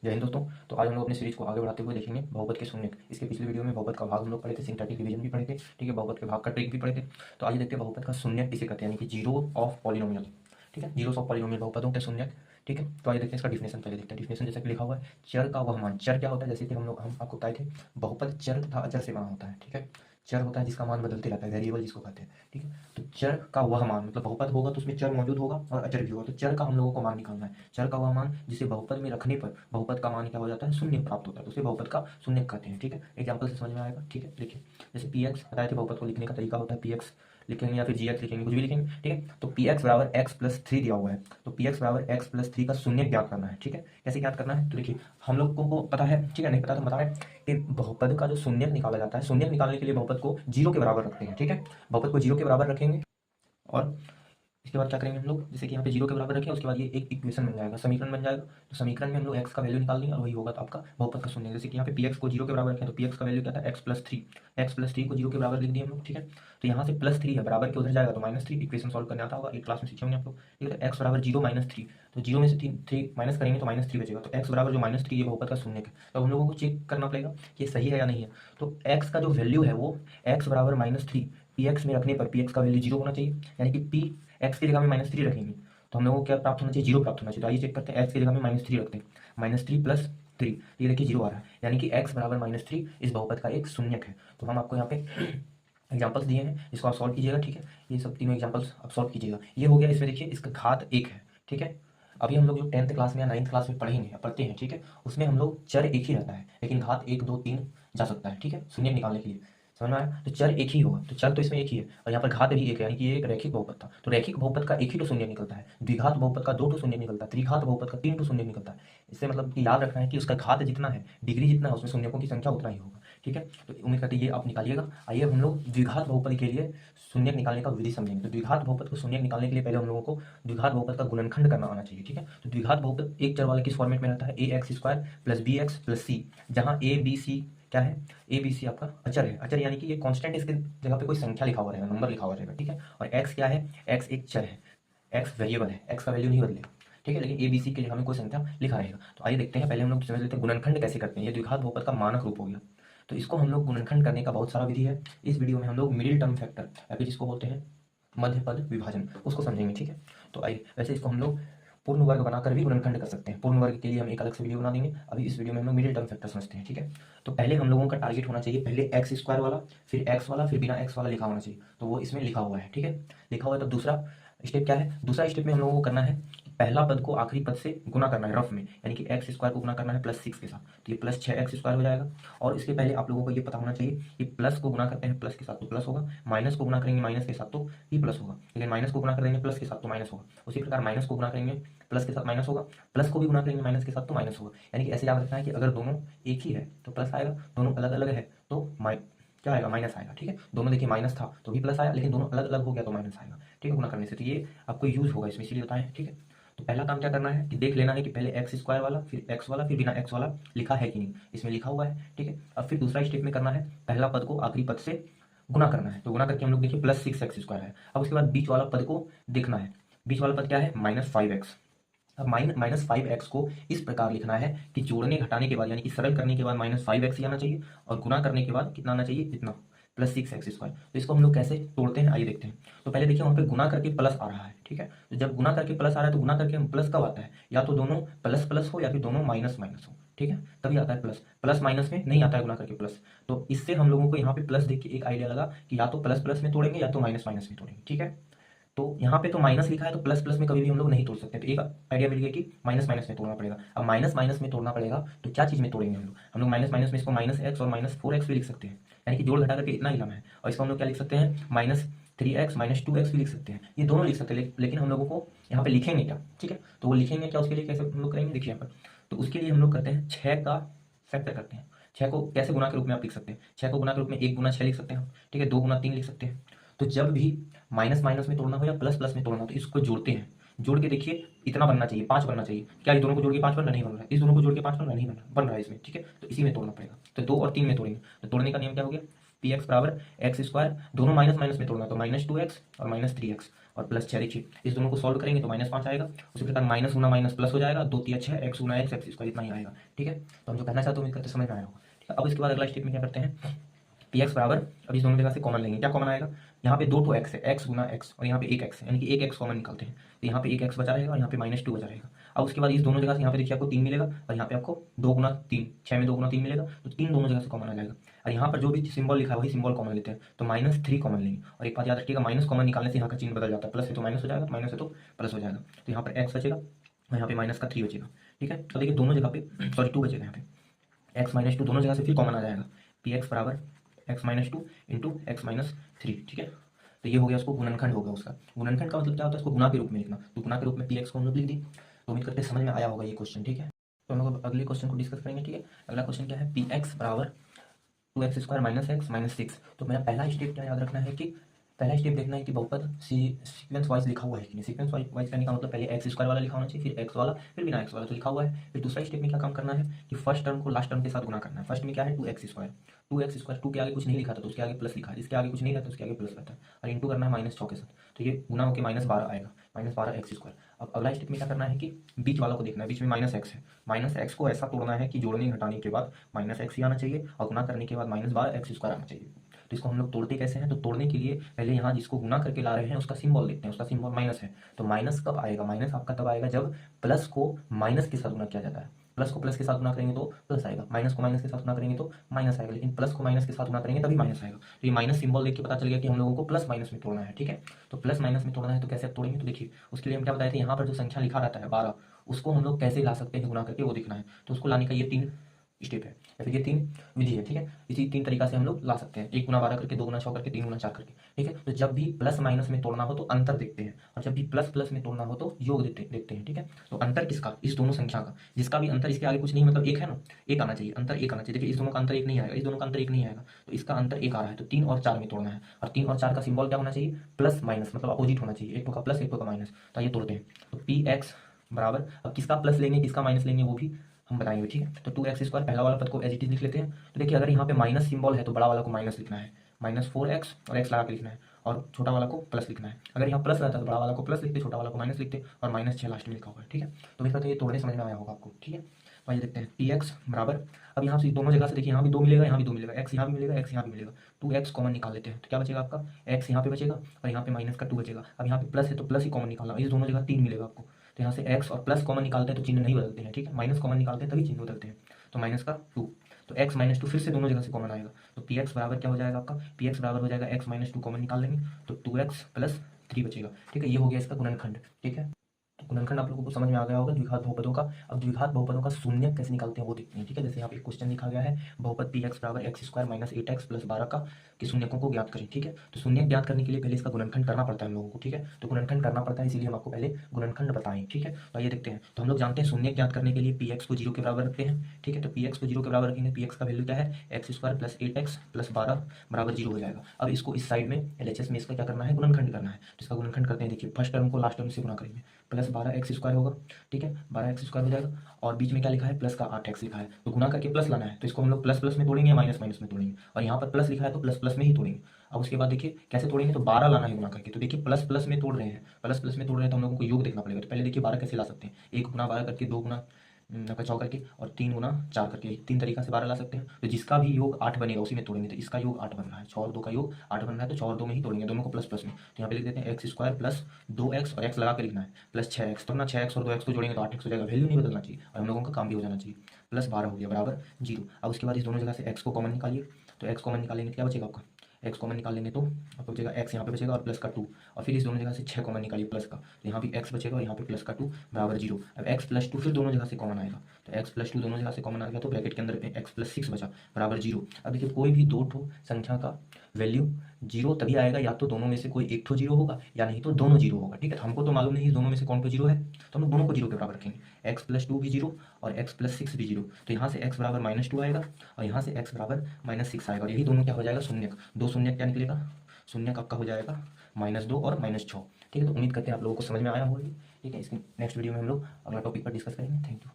जय हिंद दोस्तों। तो आज हम लोग अपनी सीरीज को आगे बढ़ाते हुए देखेंगे बहुपद के शून्य। इसके पिछले वीडियो में बहुपद का भाग हम लोग पढ़े थे, सिंथेटिक डिवीजन भी पढ़े थे, ठीक है, बहुपद के भाग का ट्रिक भी पढ़े थे। तो आज देखते हैं बहुपद का शून्य किसे कहते हैं, यानी कि जीरो ऑफ पॉलिनोमियल। ठीक है, जीरो ऑफ पॉलिनोमियल बहुपदों के शून्य। ठीक है, तो आज देखते हैं इसका डिफिनेशन। पहले देखते हैं डिफिनेशन। जैसे कि लिखा हुआ है, चर का वह मान। चर क्या होता है, जैसे कि हम आपको बताए थे, बहुपद चर तथा अचर से बना होता है। ठीक है, चर होता है जिसका मान बदलते रहता है, वेरिएबल जिसको कहते हैं। ठीक है, तो चर का वह मान मतलब बहुपद होगा तो उसमें चर मौजूद होगा और अचर भी होगा। तो चर का हम लोगों को मान निकालना है। चर का वह मान जिसे बहुपद में रखने पर बहुपद का मान क्या हो जाता है, शून्य प्राप्त होता है, तो उसे बहुपद का शून्य कहते हैं। ठीक है, एग्जाम्पल से समझ में आएगा। ठीक है, देखिए जैसे पी एक्स बताए थे, बहुपद को लिखने का तरीका होता है पी एक्स लिखेंगे या फिर जी एक्स लिखेंगे, कुछ भी लिखेंगे। ठीक है, तो पी एक्स बराबर एक्स प्लस थ्री दिया हुआ है, तो पी एक्स बराबर एक्स प्लस थ्री का शून्य ज्ञात करना है। ठीक है, कैसे ज्ञात करना है, तो देखिए हम लोगों को पता है, ठीक है, नहीं पता तो बता रहे हैं कि बहुपद का जो शून्य निकाला जाता है, शून्य निकालने के लिए बहुपद को जीरो के बराबर रखते हैं। ठीक है, बहुपद को जीरो के बराबर रखेंगे और इसके बाद क्या करेंगे हम लोग, जैसे कि यहाँ पे जीरो के बराबर रखें, उसके बाद ये एक इक्वेशन बन जाएगा, समीकरण बन जाएगा। तो समीकरण में हम लोग एक्स का वैल्यू निकाल देंगे और वही होगा तो आपका बहुपद का शून्य। जैसे कि यहाँ पे पी एक्स को जीरो के बराबर रखें, तो पी एक्स का वैल्यू क्या था, x plus three. X plus three को जीरो के बराबर लिख दिए हम लोग। ठीक है, तो यहाँ से प्लस थ्री है, बराबर के उधर जाएगा तो माइनस थ्री। इक्वेशन सॉल्व करने आता होगा, एक क्लास में सीखे होंगे आप लोग। ठीक है, तो एक्स बराबर जीरो माइनस थ्री, तो जीरो में से थ्री माइनस करेंगे तो माइनस थ्री बचेगा। तो एक्स बराबर जो माइनस थ्री, ये बहुपद का शून्य है। तो हम लोगों को चेक करना पड़ेगा कि ये सही है या नहीं है। तो एक्स का जो वैल्यू है वो एक्स बराबर माइनस थ्री पी एक्स में रखने पर पी एक्स का वैल्यू जीरो होना चाहिए, यानी कि पी एक्स की जगह में माइनस थ्री रखेंगे तो हम लोगों को क्या प्राप्त होना चाहिए, जीरो प्राप्त होना चाहिए। तो आइए चेक करते हैं, एक्स की जगह में माइनस थ्री रखते हैं, माइनस थ्री प्लस थ्री, ये देखिए जीरो आ रहा है, यानी कि एक्स बराबर माइनस थ्री इस बहुपद का एक शून्यक है। तो हम आपको यहाँ पे एग्जाम्पल्स दिए हैं, इसको आप सॉल्व कीजिएगा। ठीक है, ये सब तीनों एग्जाम्पल्स आप सॉल्व कीजिएगा। ये हो गया, इसमें देखिए इसका घात एक है। ठीक है, अभी हम लोग जो 10th क्लास में या 9th क्लास में पढ़ेंगे या पढ़ते हैं, ठीक है, उसमें हम लोग चर एक ही रहता है, लेकिन घात एक दो तीन जा सकता है। ठीक है, शून्य निकालने के लिए, समझ में आया। तो चर एक ही होगा, तो चर तो इसमें एक ही है और यहाँ पर घात भी एक है, यानी कि ये एक रैखिक बहुपद था। तो रैखिक बहुपद का एक ही तो शून्य निकलता है, द्विघात बहुपद का दो तो शून्य निकलता है, त्रिघात बहुपद का तीन तो शून्य निकलता है। इससे मतलब कि याद रखना है कि उसका घात जितना है, डिग्री जितना है, उसमें शून्यों की संख्या उतना ही होगा। ठीक है, तो उम्मीद करते हैं ये आप निकालिएगा। आइए हम लोग द्विघात बहुपद के लिए शून्य निकालने का विधि समझेंगे। तो द्विघात बहुपद को शून्य निकालने के लिए पहले हम लोगों को द्विघात बहुपद का गुणनखंड करना आना चाहिए। ठीक है, तो द्विघात बहुपद एक चर वाले किस फॉर्मेट में रहता है, A X square plus B X plus C, जहाँ ए बी सी क्या है, ए बी सी आपका अचर है। अचर यानी कि ये कांस्टेंट, इसके जगह पे कोई संख्या लिखा हुआ रहेगा, नंबर लिखा हुआ रहेगा। ठीक है, और एक्स क्या है, एक्स एक चर है, एक्स वेरिएबल है, एक्स का वैल्यू नहीं बदलेगा। ठीक है, लेकिन ए बी सी के लिए हमें कोई संख्या लिखा रहेगा। तो आइए देखते हैं, पहले हम लोग समझ लेते हैं गुणनखंड कैसे करते हैं। ये द्विघात बहुपद का मानक रूप हो गया। तो इसको हम लोग गुणनखंड करने का बहुत सारा विधि है। इस वीडियो में हम लोग मिडिल टर्म फैक्टर या फिर जिसको बोलते हैं मध्य पद विभाजन, उसको समझेंगे। ठीक है, तो आइए, वैसे इसको हम लोग पूर्ण वर्ग बनाकर भी गुणनखंड कर सकते हैं। पूर्ण वर्ग के लिए हम एक अलग से वीडियो बना देंगे। अभी इस वीडियो में हम लोग मिडिल टर्म फैक्टर समझते हैं। ठीक है, तो पहले हम लोगों का टारगेट होना चाहिए, पहले एक्स स्क्वायर वाला, फिर एक्स वाला, फिर बिना एक्स वाला लिखा होना चाहिए। तो वो इसमें लिखा हुआ है। ठीक है, लिखा हुआ है। तो दूसरा स्टेप क्या है, दूसरा स्टेप में हम लोगों को करना है पहला पद को आखिरी पद से गुना करना है रफ में, यानी कि एक्स स्क्वायर को गुना करना है प्लस सिक्स के साथ, तो ये प्लस छः एक्स स्क्वायर हो जाएगा। और इसके पहले आप लोगों को ये पता होना चाहिए कि प्लस को गुना करते हैं प्लस के साथ तो प्लस होगा, माइनस को गुना करेंगे माइनस के साथ तो ये प्लस होगा, लेकिन माइनस को गुना करेंगे प्लस के साथ तो माइनस होगा। उसी प्रकार माइनस को गुना करेंगे प्लस के साथ माइनस होगा, प्लस को भी गुना करेंगे माइनस के साथ तो माइनस होगा। यानी कि ऐसे याद रखना है कि अगर दोनों एक ही है तो प्लस आएगा, दोनों अलग अलग है तो क्या आएगा, माइनस आएगा। ठीक है, दोनों देखिए माइनस था तो भी प्लस आया, लेकिन दोनों अलग अलग हो गया तो माइनस आएगा। ठीक है, गुना करने से, तो ये आपको यूज होगा इसमें, इसीलिए बताएं। ठीक है, तो पहला काम क्या करना है कि देख लेना है कि पहले एक्स स्क्वायर वाला, फिर एक्स वाला, फिर बिना एक्स वाला लिखा है कि नहीं, इसमें लिखा हुआ है। ठीक है, अब फिर दूसरा स्टेप में करना है पहला पद को आखिरी पद से गुना करना है। तो गुना करके हम लोग देखिए प्लस सिक्स एक्स स्क्वायर है। अब उसके बाद बीच वाला पद को देखना है, बीच वाला पद क्या है, माइनस फाइव एक्स। अब माइनस फाइव एक्स को इस प्रकार लिखना है कि जोड़ने घटाने के बाद, यानी कि सरल करने के बाद माइनस फाइव एक्स ही आना चाहिए और गुना करने के बाद कितना आना चाहिए, इतना, प्लस सिक्स एक्स स्क्वायर। तो इसको हम लोग कैसे तोड़ते हैं, आइए देखते हैं। तो पहले देखिए वहाँ पे गुना करके प्लस आ रहा है। ठीक है, तो जब गुना करके प्लस आ रहा है तो गुना करके हम प्लस कब आता है, या तो दोनों प्लस प्लस हो या फिर दोनों माइनस माइनस हो। ठीक है, तभी आता है प्लस, प्लस माइनस में नहीं आता है गुना करके प्लस। तो इससे हम लोगों को यहाँ पे प्लस देख के एक आइडिया लगा कि या तो प्लस प्लस में तोड़ेंगे या तो माइनस माइनस में तोड़ेंगे। ठीक है, तो यहाँ पे तो माइनस लिखा है तो प्लस प्लस में कभी भी हम लोग नहीं तोड़ सकते। तो एक आइडिया मिल गया कि माइनस माइनस में तोड़ना पड़ेगा। अब माइनस माइनस में तोड़ना पड़ेगा तो क्या चीज़ में तोड़ेंगे हम लोग माइनस माइनस में इसको माइनस एक्स और माइनस फोर एक्स भी लिख सकते हैं, यानी कि जोड़ घटा करके इतना ही लाना है। और इसको हम लोग क्या लिख सकते हैं, minus three x minus two x भी लिख सकते हैं, ये दोनों लिख सकते हैं। लेकिन हम लोगों को यहाँ पे लिखेंगे क्या, ठीक है, तो वो लिखेंगे क्या, उसके लिए कैसे हम लोग करेंगे, देखिए यहाँ पर। तो उसके लिए हम लोग करते हैं छः का फैक्टर करते हैं। छः को कैसे गुना के रूप में आप लिख सकते हैं, छः को गुना के रूप में एक गुना छः लिख सकते हैं, ठीक है, दो गुना तीन लिख सकते हैं। तो जब भी माइनस माइनस में तोड़ना हो या प्लस प्लस में तोड़ना हो तो इसको जोड़ते हैं, जोड़ के देखिए इतना बनना चाहिए, पाँच बनना चाहिए। क्या ये दोनों को जोड़ के पाँच बन रहा, नहीं बन रहा है, इस दोनों को जोड़ के पाँच बन रहा, नहीं बन रहा है इसमें। ठीक है, तो इसी में तोड़ना पड़ेगा। तो दो और तीन में तोड़ेंगे, तो तोड़ने का नियम क्या हो गया, पी एक्स बराबर एक्स स्क्वायर, दोनों माइनस माइनस में तोड़ना तो माइनस टू एक्स और माइनस थ्री एक्स, और प्लस 6 देखिए, इस दोनों को सॉल्व करेंगे तो -5 आएगा। उसी प्रकार माइनस गुना माइनस प्लस हो जाएगा, 2 3 6 x गुना x एक्स स्क्वायर इतना ही आएगा। ठीक है, तो हम जो कहना चाहते हैं उम्मीद करते समझ में आया होगा। ठीक है, अब इसके बाद अगला स्टेप में क्या करते हैं, पी एक्स बराबर, अब इस दोनों जगह से कॉमन लेंगे, क्या कॉमन आएगा, यहाँ पे 2 एक्स है, एक्स गुना एक्स, और यहाँ पे एक एक्स है, यानी कि एक एक्स कॉमन निकालते हैं, तो यहाँ पे एक एक्स बचा रहेगा और यहाँ पे -2 बचा रहेगा। अब उसके बाद इस दोनों जगह से यहाँ पे देखिए आपको 3 मिलेगा और यहाँ पे आपको 2 गुना 3, 6 में 2 गुना 3 मिलेगा, तो 3 दोनों जगह से कॉमन आ जाएगा। और यहाँ पर जो भी सिंबल लिखा है वही सिंबल कॉमन लेते हैं, तो -3 कॉमन लेंगे। और एक बात याद रखिएगा, माइनस कॉमन निकालने से यहाँ का चिन्ह बदल जाता है, प्लस है तो माइनस हो जाएगा, माइनस है तो प्लस हो जाएगा। तो यहाँ पर एक्स बचेगा और यहाँ पे माइनस का 3 बचेगा। ठीक है, तो देखिए दोनों जगह पे सॉरी 2 बचेगा, यहाँ पे एक्स -2 दोनों जगह से फिर कॉमन आ जाएगा, पी एक्स बराबर एक्स -2 इंटू एक्स -3। ठीक है, तो ये हो गया, उसको गुणनखंड हो गया उसका। गुणनखंड का मतलब क्या होता है, उसको गुणा के रूप में लिखना, तो गुणा के रूप में पी एक्स को हम लोग लिख दी। तो उम्मीद करते हैं समझ में आया होगा ये क्वेश्चन। ठीक है, तो हम लोग अगले क्वेश्चन को डिस्कस करेंगे। ठीक है, अगला क्वेश्चन क्या है, पी एक्स बराबर 2x² - x -6। तो मेरा पहला स्टेप क्या याद रखना है कि पहला स्टेप देखना है कि बहुपद सीक्वेंस वाइज लिखा हुआ है कि नहीं। सीक्वेंस वाइज करने का मतलब पहले x² वाला लिखा होना चाहिए, फिर x वाला, फिर बिना x वाला, तो लिखा हुआ है। फिर दूसरा स्टेप में क्या काम करना है कि फर्स्ट टर्म को लास्ट टर्म के साथ गुना करना है। फर्स्ट में क्या है 2x², 2x², 2 के आगे कुछ नहीं लिखा था तो उसके आगे प्लस लिखा है, इसके आगे कुछ नहीं रहता तो उसके आगे प्लस रहता है, और इंटू करना है -6 के साथ, तो ये गुना होकर -12 आएगा, -12x²। अब अगला स्टेप में क्या करना है कि बीच वाला को देखना है, बीच में -x है, -x को ऐसा तोड़ना है कि जोड़ने घटाने के बाद -x ही आना चाहिए और गुना करने के बाद -12x² आना चाहिए। तो इसको हम लोग तोड़ते कैसे हैं, तो तोड़ने के लिए पहले यहाँ जिसको गुना करके ला रहे हैं उसका सिंबल देखते हैं, उसका सिंबल माइनस है। तो माइनस कब आएगा, माइनस आपका तब आएगा जब प्लस को माइनस के साथ गुना किया जाता है। प्लस को प्लस के साथ गुना करेंगे तो प्लस आएगा, माइनस को माइनस के साथ गुना करेंगे तो माइनस आएगा, लेकिन प्लस को माइनस के साथ गुना करेंगे तभी माइनस आएगा। तो ये माइनस सिंबल देख के पता चल गया कि हम लोगों को प्लस माइनस में तोड़ना है। ठीक है, तो प्लस माइनस में तोड़ना है तो कैसे आप तोड़ेंगे, तो देखिए उसके लिए हम क्या बताए थे, यहाँ पर जो संख्या लिखा रहता है 12, उसको हम लोग कैसे ला सकते हैं गुना करके, वो दिखना है। तो उसको लाने का ये 3 स्टेप है या फिर ये 3 विधि है। ठीक है, इसी 3 तरीका से हम लोग ला सकते हैं, 1 गुना 12 करके, 2 गुना 6 करके, 3 गुना 4 करके। ठीक है, तो जब भी प्लस माइनस में तोड़ना हो तो अंतर देखते हैं, और जब भी प्लस प्लस में तोड़ना हो तो योग देखते हैं। ठीक है, तो अंतर किसका, इस दोनों संख्या का, जिसका भी अंतर इसके आगे कुछ नहीं, मतलब एक है ना, एक आना चाहिए, अंतर एक आना चाहिए। देखिए इस दोनों का अंतर एक नहीं आएगा, इस दोनों का अंतर एक नहीं आएगा, तो इसका अंतर एक आ रहा है, तो 3 और 4 में तोड़ना है। और 3 और 4 का सिंबल क्या होना चाहिए, प्लस माइनस, मतलब अपोजिट होना चाहिए, एक तो का प्लस एक तो का माइनस। तो ये तोड़ते हैं, तो पी एक्स बराबर, अब किसका प्लस लेंगे किसका माइनस लेंगे वो भी हम बताएंगे। ठीक है, तो 2x² पहला वाला पद को एज इट इज लिख लेते हैं। तो देखिए अगर यहाँ पे माइनस सिंबल है तो बड़ा वाला को माइनस लिखना है, -4x और x लगा के लिखना है, और छोटा वाला को प्लस लिखना है। अगर यहाँ प्लस रहता तो बड़ा वाला को प्लस लिखते, छोटा वाला को माइनस लिखते, और -6 लास्ट में लिखा हुआ है। ठीक है, तो मेरे ये तोड़ने समझ में आया होगा आपको। ठीक है, तो आइए देखते हैं, पी एक्स बराबर, अब यहाँ से दोनों जगह से देखिए यहाँ भी 2 मिलेगा, यहाँ भी 2 मिलेगा, x यहाँ भी मिलेगा, x यहाँ भी मिलेगा, 2x कॉमन निकाल लेते हैं, तो क्या बचेगा आपका, x यहाँ पे बचेगा और यहाँ पे -2 बचेगा। अब यहाँ पे प्लस है तो प्लस ही कॉमन निकालना, इस दोनों जगह 3 मिलेगा आपको, तो यहाँ से x और प्लस कॉमन निकालते हैं तो चिन्ह नहीं बदलते हैं। ठीक है, माइनस कॉमन निकालते हैं तभी चिन्ह बदलते हैं, तो -2, तो x -2 फिर से दोनों जगह से कॉमन आएगा, तो पी एक्स बराबर क्या हो जाएगा आपका, पी एक्स बराबर हो जाएगा x -2 कॉमन निकाल लेंगे तो 2x + 3 बचेगा। ठीक है, ये हो गया इसका गुणनखंड। ठीक है, गुणनखंड आप लोगों को समझ में आ गया होगा द्विघात बहुपदों का। अब द्विघात बहुपदों का शून्य कैसे निकालते हैं वो देखते हैं। ठीक है, जैसे यहाँ पे एक क्वेश्चन लिखा गया है, बहुपद पी एक्स बराबर x² - 8x + 12 का कि शून्यकों को ज्ञात करें। ठीक है, तो शून्य ज्ञात करने के लिए पहले इसका गुणनखंड करना पड़ता है हम लोगों को। ठीक है, तो गुणनखंड करना पड़ता है, इसीलिए हम आपको पहले गुणनखंड बताएं। ठीक है, तो आइए देखते हैं। तो हम लोग जानते हैं शून्य ज्ञात करने के लिए पी एक्स को 0 के बराबर रखते हैं। ठीक है, तो पी एक्स को 0 के बराबर रखेंगे, पी एक्स का वैल्यू क्या है, x² + 8x + 12 बराबर 0 हो जाएगा। अब इसको इस साइड में LHS में इसका क्या करना है, गुणनखंड करना है। तो इसका गुणनखंड करते हैं, देखिए फर्स्ट टर्म को लास्ट टर्म से गुना करेंगे, +12x² होगा। ठीक है, 12x² हो जाएगा, और बीच में क्या लिखा है, प्लस का 8x लिखा है, तो गुना करके प्लस लाना है, तो इसको हम लोग प्लस प्लस में तोड़ेंगे या माइनस माइनस में तोड़ेंगे, और यहाँ पर प्लस लिखा है तो प्लस प्लस में ही तोड़ेंगे। अब उसके बाद देखिए कैसे तोड़ेंगे, तो 12 लाना है गुना करके, तो देखिए प्लस प्लस में तोड़ रहे हैं, प्लस प्लस में तोड़ रहे हैं तो हम लोगों को योग देखना पड़ेगा। तो पहले देखिए 12 कैसे ला सकते हैं, 1 गुना 12 करके, 2 गुना 9 करके, और 3 गुना 4 करके, 3 तरीका से 12 ला सकते हैं। तो जिसका भी योग 8 बनेगा उसी में तोड़ेंगे, तो इसका योग 8 बन रहा है, 6 और 2 का योग 8 बन रहा है, तो 6 और 2 में ही तोड़ेंगे, दोनों को प्लस प्लस में। तो यहाँ पे लिख देते हैं x² + 2x, और x लगा के लिखना है, +6x, तो ना 6x और 2x को जोड़ेंगे तो 8x हो जाएगा, वैल्यू नहीं बदलना चाहिए और हम लोगों का काम भी हो जाना चाहिए। +12 हो गया बराबर 0। अब उसके बाद इस दोनों जगह से x को कॉमन निकालिए, तो x कॉमन निकालेंगे क्या बचेगा आपका, x कॉमन निकालेंगे तो आपको बचेगा x यहाँ पे बचेगा और प्लस का 2, और फिर इस दोनों जगह से 6 कॉमन निकालिए प्लस का, तो यहाँ भी x बचेगा और यहाँ पे प्लस का 2 बराबर 0। अब x + 2 फिर दोनों जगह से कॉमन आएगा, तो x + 2 दोनों जगह से कॉमन आ गया, तो ब्रैकेट के अंदर x + 6 बचा बराबर 0। अब देखिए कोई भी दो ठो संख्या का वैल्यू 0 तभी आएगा, या तो दोनों में से कोई एक ठो 0 होगा या नहीं तो दोनों 0 होगा। ठीक है, तो हमको तो मालूम नहीं है दोनों में से कौन को 0 है, तो हम लोग दोनों को 0 के बराबर रखेंगे, x + 2 भी 0 और x + 6 भी 0। तो यहाँ से x बराबर -2 आएगा और यहाँ से x बराबर -6 आएगा, और यही दोनों क्या हो जाएगा, शून्य। दो शून्य क्या निकलेगा, शून्य आपका हो जाएगा -2 और -6। ठीक है, तो उम्मीद करते हैं आप लोगों को समझ में आया होगा। ठीक है, इसके नेक्स्ट वीडियो में हम लोग अगला टॉपिक पर डिस्कस करेंगे। Thank you.